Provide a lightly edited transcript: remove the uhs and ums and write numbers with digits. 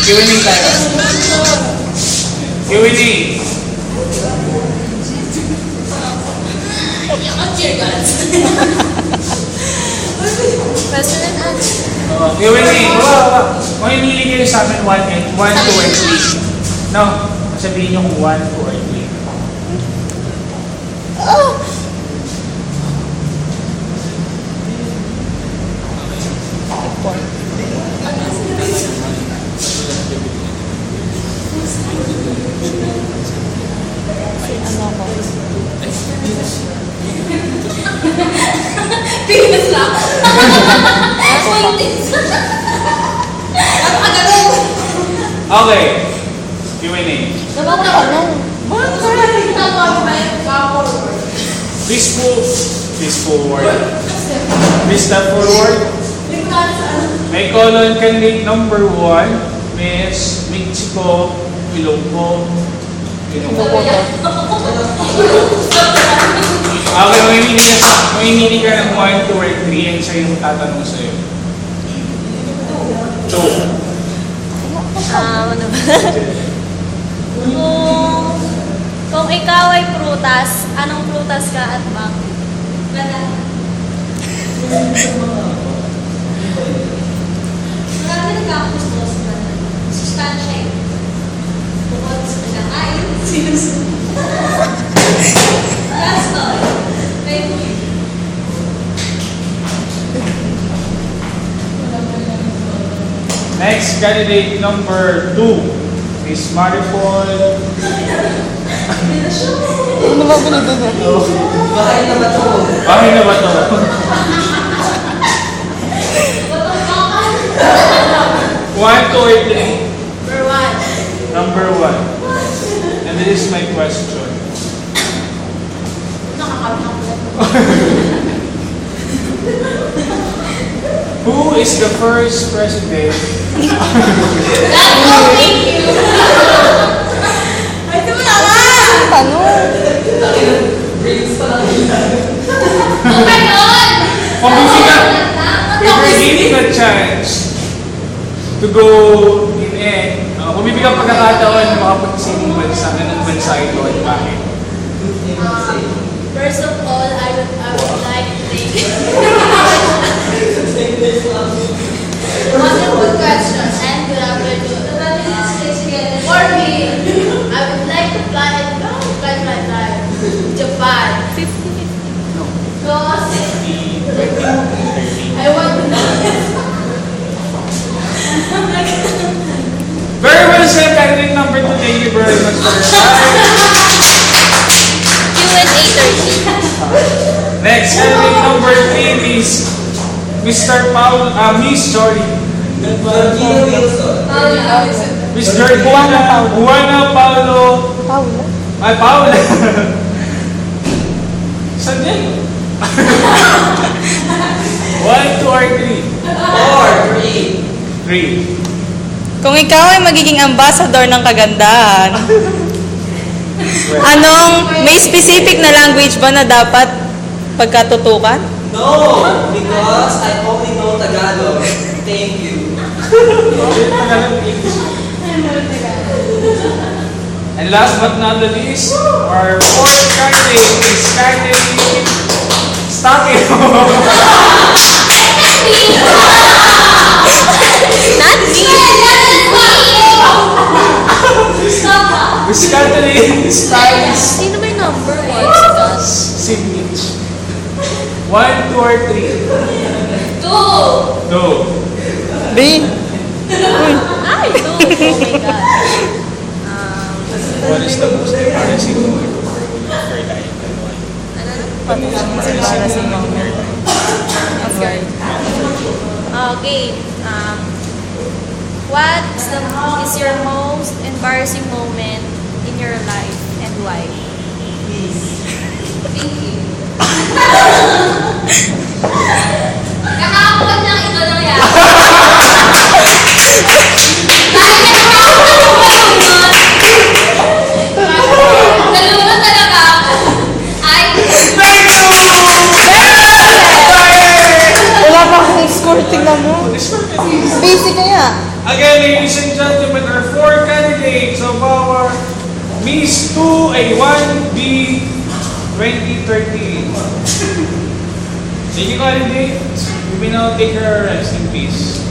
Q&A tayo. Q&A. Question and answer. Q&A. Kung hinili kayo sa amin 1, 2, and 3. No? Sabihin nyo kung 1, 2, or 3. Oh! Bigas lang. Pointis. Napakagano'n. Okay. Q&A. Dapat na ano? Please forward. Please step forward. May colon candidate number 1, Miss Michiko Ilonggo. Okay, mamimili ka ng 1, 2, or 3 and siya yung tatanong sa'yo. 2. Ano ba? Kung ikaw ay prutas, anong prutas ka at bakit? Marami nagkakagusto sa banana. Sustansya yun. Bukod sa pinakain, sinusunod. That's all. May huli. Next candidate number 2, Miss Maripol. Ano ba pinagdadalo? Bahay na ba to? One, two, or 3? Number 1. And this is my question. Who is the first president? Thank you. Ay, wala nga! Ano? Oh my God! If we're given a chance to go in kung bibigyan pagkakataon na makapagsining bansa, anong bansa ito at bakit? First of all, I would like to thank you. Wonderful question and good afternoon. For me, I would like to fly Japan. 50. Because I want to know. Very well said, candidate number 2. Thank you very much for your time. Q&A 30. Next, candidate number 3 is Mr. Paul, Miss Jory. Miss Jory, Juana Paulo. Paula? Ay, Paula. Saan yan? 1, 2, or 3? 3. Kung ikaw ay magiging ambassador ng kagandahan, may specific na language ba na dapat pagkatutukan? No, because I only know Tagalog. Thank you. And last but not the least, our fourth candidate is candidate Stake. Not me! Miss Catherine Styles Sino ba yung number 1? Signage. 1, 2, or 3? 2. No. B? Ay, 2. Oh my God. What is the most embarrassing moment of your life? Okay. What is your most embarrassing moment in your life and why? Thank you. Nakakakulat ng ito lang yan. Nalunod talaga ako. Ay, Wala pa akong score, tingnan mo. Basic kaya. Again, ladies and gentlemen, our 4 candidates of our Miss 2A1B 2038. Thank you, candidate. You may now take your rest in peace.